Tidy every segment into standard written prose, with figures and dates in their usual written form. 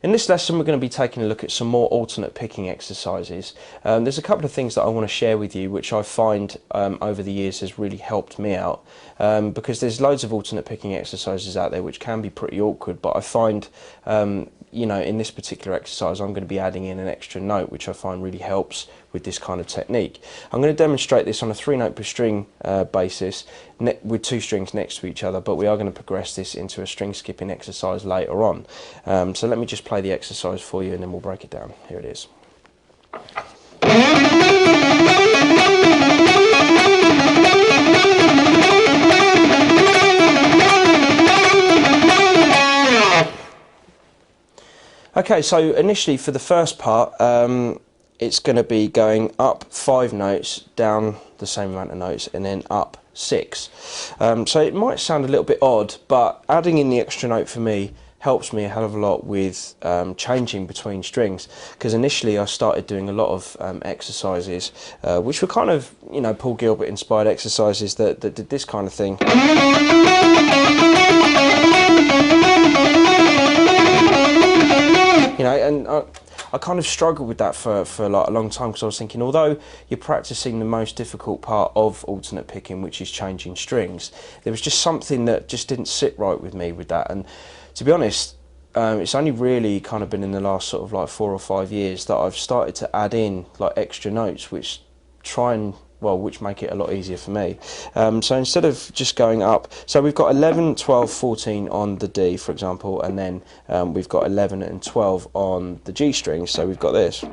In this lesson we're going to be taking a look at some more alternate picking exercises. There's a couple of things that I want to share with you which I find over the years has really helped me out, because there's loads of alternate picking exercises out there which can be pretty awkward, but I find you know, in this particular exercise I'm going to be adding in an extra note which I find really helps with this kind of technique. I'm going to demonstrate this on a 3-note per string basis with 2 strings next to each other, but we are going to progress this into a string skipping exercise later on. So let me just play the exercise for you and then we'll break it down. Here it is. Okay, so initially for the first part, it's going to be going up 5 notes, down the same amount of notes, and then up 6. So it might sound a little bit odd, but adding in the extra note for me helps me a hell of a lot with changing between strings, because initially I started doing a lot of exercises which were kind of, you know, Paul Gilbert inspired exercises that did this kind of thing. You know, and I kind of struggled with that for like a long time, because I was thinking, although you're practicing the most difficult part of alternate picking, which is changing strings, there was just something that just didn't sit right with me with that. And to be honest, it's only really kind of been in the last sort of like 4 or 5 years that I've started to add in like extra notes which which make it a lot easier for me. So instead of just going up, so we've got 11, 12, 14 on the D, for example, and then we've got 11 and 12 on the G string, so we've got this.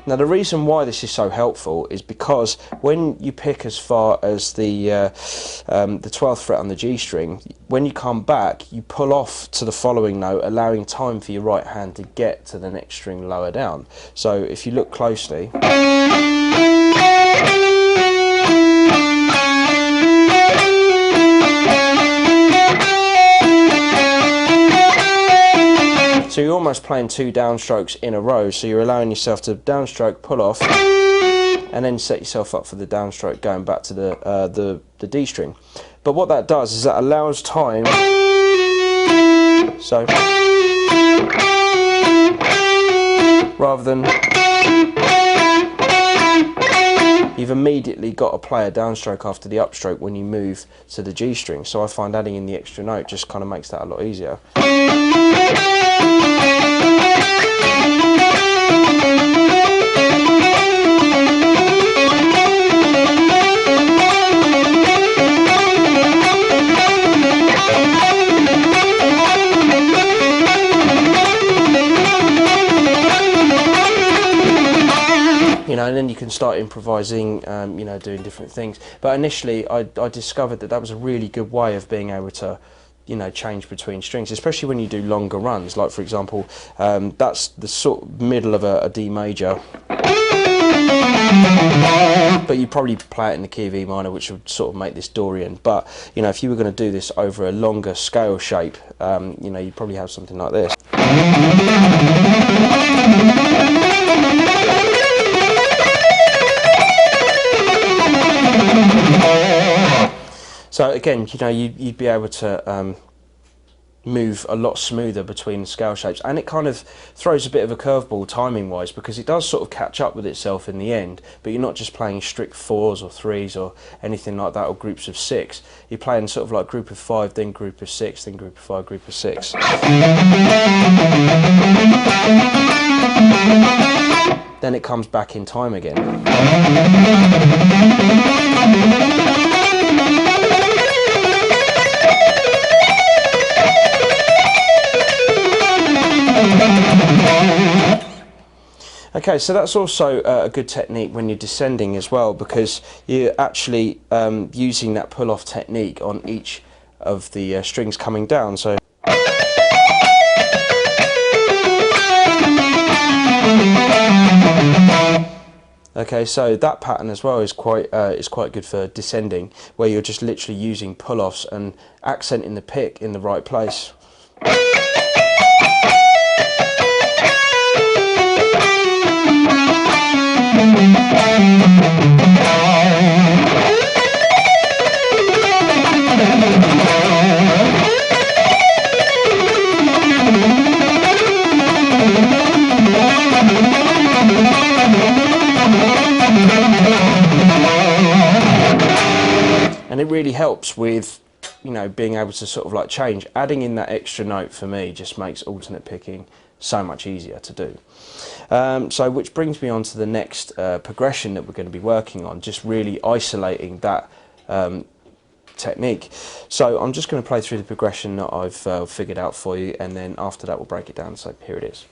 Now the reason why this is so helpful is because when you pick as far as the 12th fret on the G string, when you come back you pull off to the following note, allowing time for your right hand to get to the next string lower down. So if you look closely, so you're almost playing 2 downstrokes in a row, so you're allowing yourself to downstroke, pull off, and then set yourself up for the downstroke going back to the D string. But what that does is that allows time, so rather than, you've immediately got to play a downstroke after the upstroke when you move to the G string. So I find adding in the extra note just kind of makes that a lot easier. You know, and then you can start improvising, you know, doing different things. But initially I discovered that was a really good way of being able to, you know, change between strings, especially when you do longer runs. Like for example, that's the sort of middle of a D major, but you probably play it in the key of E minor, which would sort of make this Dorian. But you know, if you were going to do this over a longer scale shape, you know, you'd probably have something like this. So again, you know, you'd be able to move a lot smoother between scale shapes, and it kind of throws a bit of a curveball timing wise, because it does sort of catch up with itself in the end, but you're not just playing strict 4s or 3s or anything like that, or groups of 6. You're playing sort of like group of 5, then group of 6, then group of 5, group of 6. Then it comes back in time again. Okay, so that's also a good technique when you're descending as well, because you're actually using that pull-off technique on each of the strings coming down. So okay, so that pattern as well is quite good for descending, where you're just literally using pull-offs and accenting the pick in the right place. and it really helps with, you know, being able to sort of like change. Adding in that extra note for me just makes alternate picking so much easier to do. So which brings me on to the next progression that we're going to be working on, just really isolating that technique. So I'm just going to play through the progression that I've figured out for you, and then after that we'll break it down. So here it is.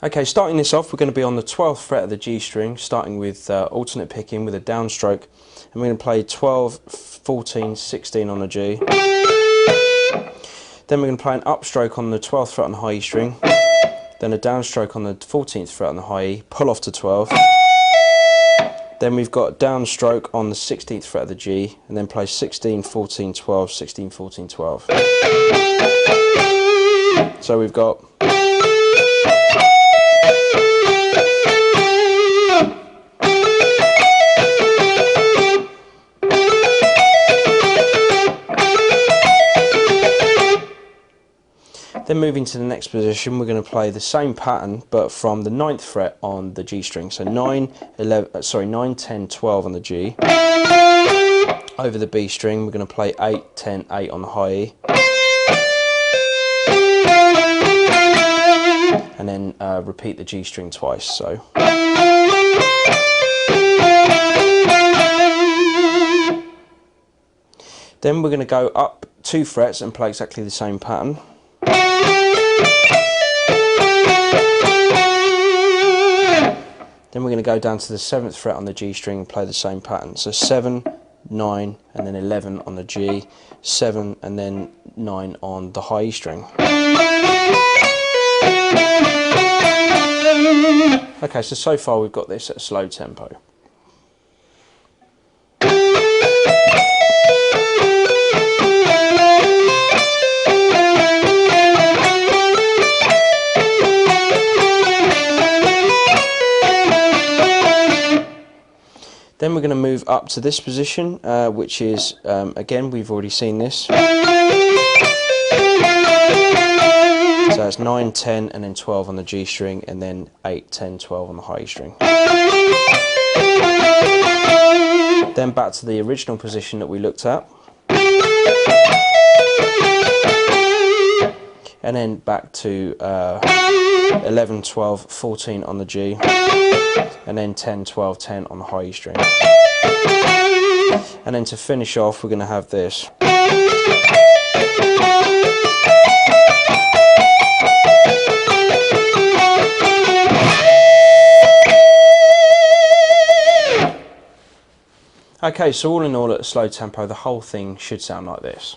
Okay, starting this off, we're going to be on the 12th fret of the G string, starting with alternate picking with a downstroke, and we're going to play 12, 14, 16 on the G. Then we're going to play an upstroke on the 12th fret on the high E string, then a downstroke on the 14th fret on the high E, pull off to 12. Then we've got downstroke on the 16th fret of the G, and then play 16, 14, 12, 16, 14, 12. So we've got Then moving to the next position, we're going to play the same pattern but from the 9th fret on the G string. So 9, 10, 12 on the G. Over the B string, we're going to play 8, 10, 8 on the high E. And then repeat the G string twice. So then we're going to go up 2 frets and play exactly the same pattern. Then we're going to go down to the 7th fret on the G string and play the same pattern. So 7, 9 and then 11 on the G, 7 and then 9 on the high E string. Okay, so far we've got this at a slow tempo. Then we're going to move up to this position, which is, again, we've already seen this. So it's 9, 10 and then 12 on the G string, and then 8, 10, 12 on the high E string. Then back to the original position that we looked at. And then back to 11, 12, 14 on the G. And then 10, 12, 10 on the high E string. And then to finish off, we're going to have this. Okay, so all in all at a slow tempo, the whole thing should sound like this.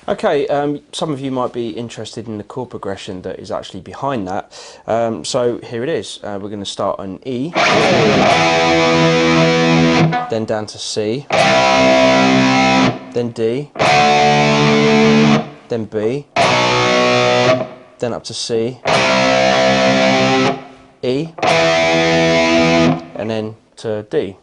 Okay, some of you might be interested in the chord progression that is actually behind that. So here it is. We're going to start on E, then down to C, then D, then B, then up to C, E, and then to D.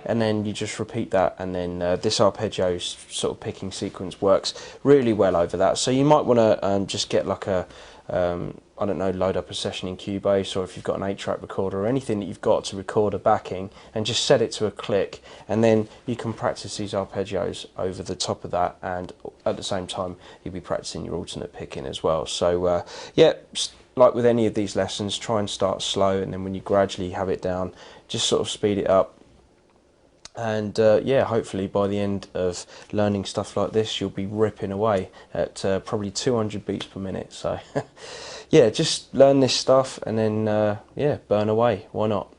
And then you just repeat that, and then this arpeggio sort of picking sequence works really well over that. So you might want to just get like a I don't know, load up a session in Cubase, or if you've got an 8-track recorder or anything that you've got to record a backing, and just set it to a click, and then you can practice these arpeggios over the top of that, and at the same time you'll be practicing your alternate picking as well. So yeah, like with any of these lessons, try and start slow, and then when you gradually have it down, just sort of speed it up. And yeah, hopefully by the end of learning stuff like this, you'll be ripping away at probably 200 beats per minute. So yeah, just learn this stuff, and then yeah, burn away. Why not?